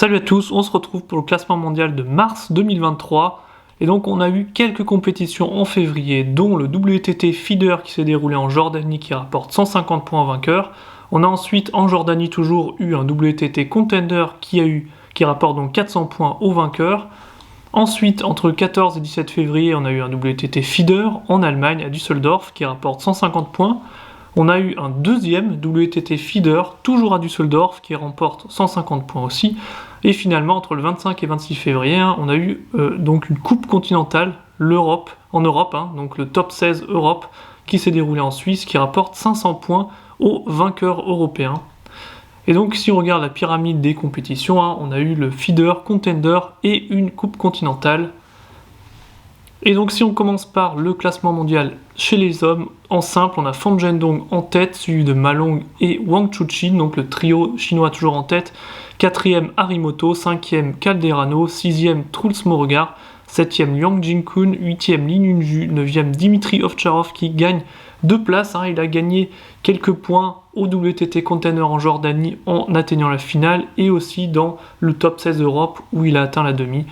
Salut à tous, on se retrouve pour le classement mondial de mars 2023. Et donc on a eu quelques compétitions en février, dont le WTT Feeder qui s'est déroulé en Jordanie qui rapporte 150 points au vainqueur. On a ensuite en Jordanie toujours eu un WTT Contender qui rapporte donc 400 points au vainqueur. Ensuite, entre le 14 et 17 février, on a eu un WTT Feeder en Allemagne à Düsseldorf qui rapporte 150 points. On a eu un deuxième WTT Feeder, toujours à Düsseldorf, qui remporte 150 points aussi. Et finalement, entre le 25 et 26 février, on a eu donc une coupe continentale, en Europe, donc le top 16 Europe, qui s'est déroulé en Suisse, qui rapporte 500 points aux vainqueurs européens. Et donc, si on regarde la pyramide des compétitions, on a eu le Feeder, Contender et une coupe continentale. Et donc si on commence par le classement mondial chez les hommes, en simple, on a Fan Zhendong en tête, suivi de Ma Long et Wang Chuqin, donc le trio chinois toujours en tête. 4e Harimoto, 5e Calderano, 6e Truls Mauregard, 7e Liang Jingkun, 8e Lin Yunju, 9e Dimitri Ovtcharov qui gagne 2 places. Il a gagné quelques points au WTT Container en Jordanie en atteignant la finale et aussi dans le top 16 Europe où il a atteint la demi.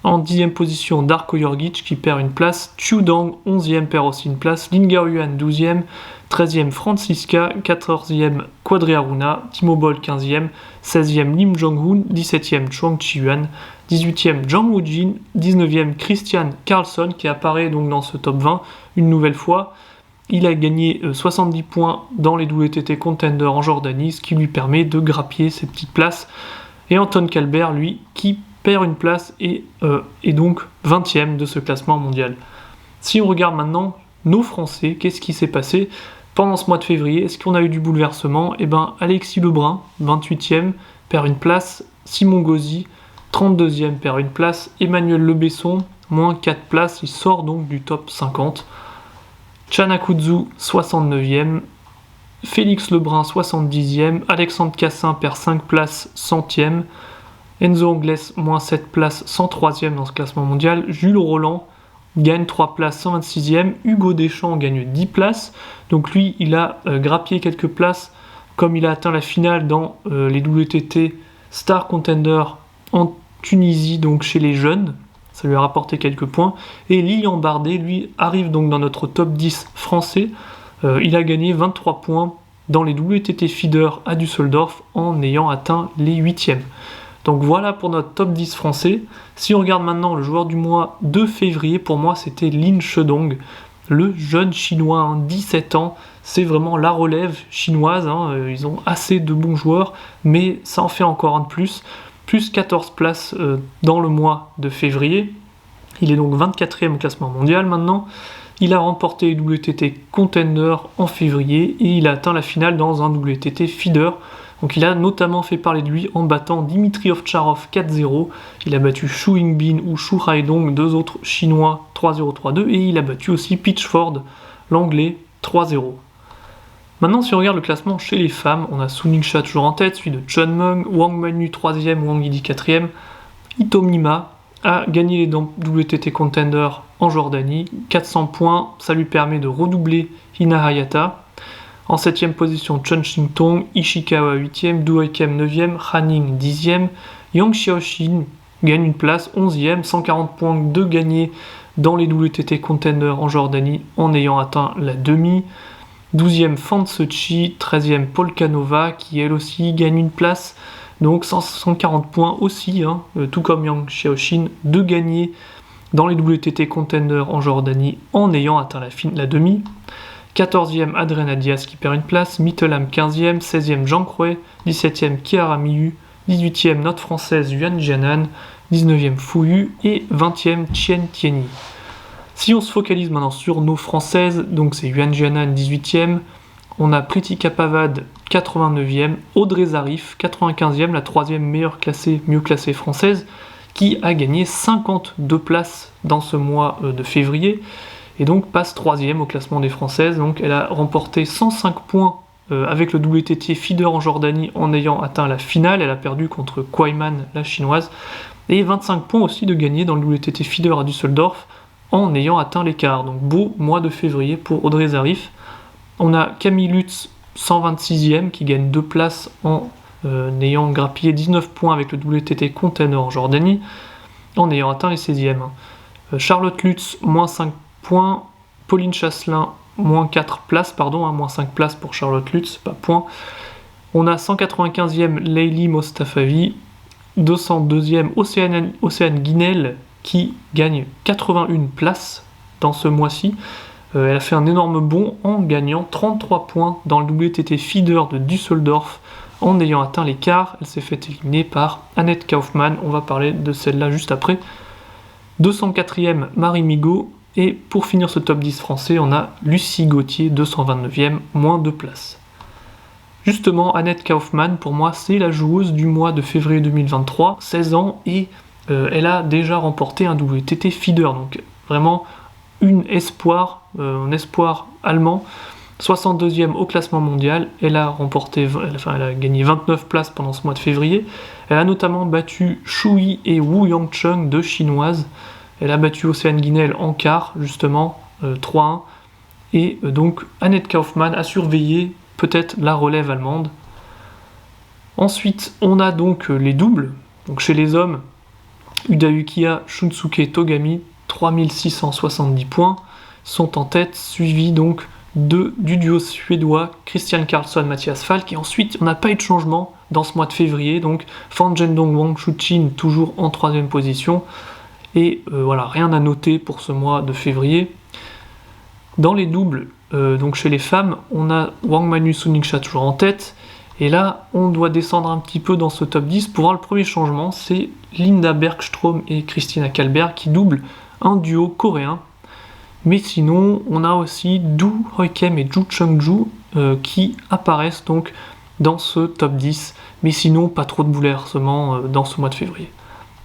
En 10e position, Darko Jorgic qui perd une place, Chu Dang 11e perd aussi une place, Lin Gaoyuan 12e, 13e Francisca, 14e Quadriaruna, Timo Boll 15e, 16e Lim Jong-hoon, 17e Chuang Chi-yuan, 18e Zhang Wujin, 19e Christian Carlson qui apparaît donc dans ce top 20 une nouvelle fois. Il a gagné 70 points dans les WTT Contender en Jordanie, ce qui lui permet de grappiller ses petites places. Et Anton Kalber, lui, qui perd une place et donc 20e de ce classement mondial. Si on regarde maintenant nos Français, qu'est-ce qui s'est passé pendant ce mois de février? Est-ce qu'on a eu du bouleversement? Alexis Lebrun, 28e, perd une place, Simon Gauzy, 32e, perd une place, Emmanuel Lebesson, moins 4 places, il sort donc du top 50. Chana Kudzu, 69e, Félix Lebrun, 70e, Alexandre Cassin perd 5 places, 100e, Enzo Angles, moins 7 places, 103e dans ce classement mondial. Jules Roland gagne 3 places, 126e. Hugo Deschamps gagne 10 places. Donc lui, il a grappillé quelques places comme il a atteint la finale dans les WTT Star Contender en Tunisie, donc chez les jeunes. Ça lui a rapporté quelques points. Et Lilian Bardet, lui, arrive donc dans notre top 10 français. Il a gagné 23 points dans les WTT Feeder à Düsseldorf en ayant atteint les 8e. Donc voilà pour notre top 10 français. Si on regarde maintenant le joueur du mois de février, pour moi c'était Lin Shedong, le jeune chinois, 17 ans. C'est vraiment la relève chinoise, ils ont assez de bons joueurs, mais ça en fait encore un de plus. Plus 14 places dans le mois de février. Il est donc 24e au classement mondial maintenant. Il a remporté le WTT Contender en février et il a atteint la finale dans un WTT Feeder. Donc il a notamment fait parler de lui en battant Dimitri Ovtcharov 4-0. Il a battu Xu Yingbin ou Xu Haidong, deux autres chinois 3-0, 3-2. Et il a battu aussi Pitchford, l'anglais, 3-0. Maintenant, si on regarde le classement chez les femmes, on a Su Ningxia toujours en tête, suivi de Chun Meng, Wang Manu 3e, Wang Yidi 4e. Hito Mima a gagné les WTT Contender en Jordanie, 400 points, ça lui permet de redoubler Hina Hayata. En 7e position, Chen Xingtong, Ishikawa 8e, Du Weikem 9e, Han Ying 10e, Yang Xiaoxin gagne une place 11e, 140 points de gagné dans les WTT Contender en Jordanie en ayant atteint la demi. 12e Fan Tsechi, 13e Polkanova qui elle aussi gagne une place, donc 140 points aussi, tout comme Yang Xiaoxin, de gagner dans les WTT Contender en Jordanie en ayant atteint la demi. 14e Adriana Diaz qui perd une place, Mittelam 15e, 16e Zhang Hui, 17e Chiara Miyu, 18e notre française Yuan Jianan, 19e Fu Yu et 20e Chen Tianyi. Si on se focalise maintenant sur nos françaises, donc c'est Yuan Jianan 18e, on a Pritika Pavad 89e, Audrey Zarif 95e, la 3e mieux classée française, qui a gagné 52 places dans ce mois de février, et donc passe 3e au classement des Françaises. Donc elle a remporté 105 points avec le WTT Feeder en Jordanie en ayant atteint la finale. Elle a perdu contre Kwaiman, la chinoise, et 25 points aussi de gagné dans le WTT Feeder à Düsseldorf en ayant atteint l'écart. Donc beau mois de février pour Audrey Zarif. On a Camille Lutz 126e qui gagne 2 places en n'ayant grappillé 19 points avec le WTT Container en Jordanie, en ayant atteint les 16e. Charlotte Lutz, moins 5 points. Pauline Chasselin, moins 4 places, moins 5 places pour Charlotte Lutz, pas point. On a 195e Leili Mostafavi, 202e Océane Guinel qui gagne 81 places dans ce mois-ci. Elle a fait un énorme bond en gagnant 33 points dans le WTT Feeder de Düsseldorf en ayant atteint les quarts. Elle s'est fait éliminer par Annette Kaufmann, on va parler de celle-là juste après. 204e Marie Migaud, et pour finir ce top 10 français, on a Lucie Gauthier, 229e, moins 2 places. Justement, Annette Kaufmann, pour moi, c'est la joueuse du mois de février 2023, 16 ans, et elle a déjà remporté un WTT Feeder, donc vraiment un espoir allemand, 62e au classement mondial. Elle a gagné 29 places pendant ce mois de février. Elle a notamment battu Shui et Wu Yangcheng, deux chinoises. Elle a battu Océane Guinel en quart, justement, 3-1. Et donc Annette Kaufmann a surveillé peut-être la relève allemande. Ensuite, on a donc les doubles. Donc chez les hommes, Uda Ukiya, Shunsuke Togami, 3670 points, sont en tête, suivis donc du duo suédois Christian Karlsson, Mathias Falk. Et ensuite, on n'a pas eu de changement dans ce mois de février, donc Fan Zhendong Wang Chuqin toujours en 3ème position. Et voilà, rien à noter pour ce mois de février. Dans les doubles, donc chez les femmes, on a Wang Manu Suniksha toujours en tête. Et là, on doit descendre un petit peu dans ce top 10 pour voir le premier changement. C'est Linda Bergström et Christina Kalberg qui doublent un duo coréen. Mais sinon, on a aussi Du Hoikem et Ju Chungju qui apparaissent donc dans ce top 10. Mais sinon, pas trop de bouleversements dans ce mois de février.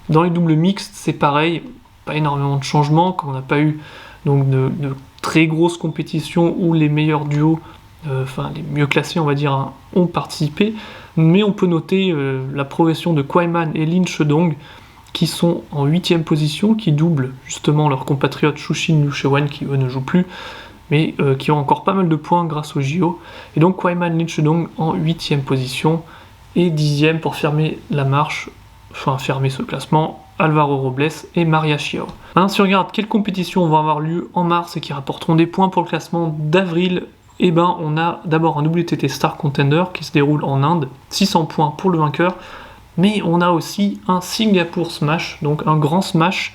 Dans les doubles mixtes, c'est pareil, pas énormément de changements, comme on n'a pas eu donc de très grosses compétitions où les meilleurs duos, les mieux classés on va dire, ont participé. Mais on peut noter la progression de Kwaiman et Lin Shedong qui sont en 8ème position, qui doublent justement leurs compatriotes Shushin Yuchewan qui eux ne jouent plus, mais qui ont encore pas mal de points grâce au JO. Et donc Kwaiman, Lin Shedong en 8ème position, et 10ème pour fermer la marche, fermer ce classement, Alvaro Robles et Maria Chiao. Maintenant, si on regarde quelles compétitions vont avoir lieu en mars et qui rapporteront des points pour le classement d'avril, on a d'abord un WTT Star Contender qui se déroule en Inde, 600 points pour le vainqueur, mais on a aussi un Singapour Smash, donc un grand smash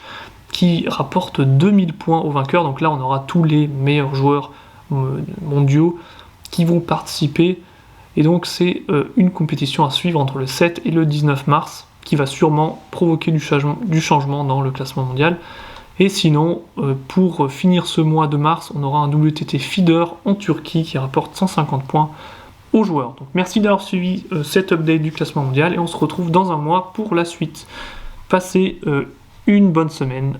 qui rapporte 2000 points au vainqueur. Donc là, on aura tous les meilleurs joueurs mondiaux qui vont participer, et donc c'est une compétition à suivre entre le 7 et le 19 mars, qui va sûrement provoquer du changement dans le classement mondial. Et sinon, pour finir ce mois de mars, on aura un WTT Feeder en Turquie qui rapporte 150 points aux joueurs. Donc merci d'avoir suivi cet update du classement mondial, et on se retrouve dans un mois pour la suite. Passez une bonne semaine.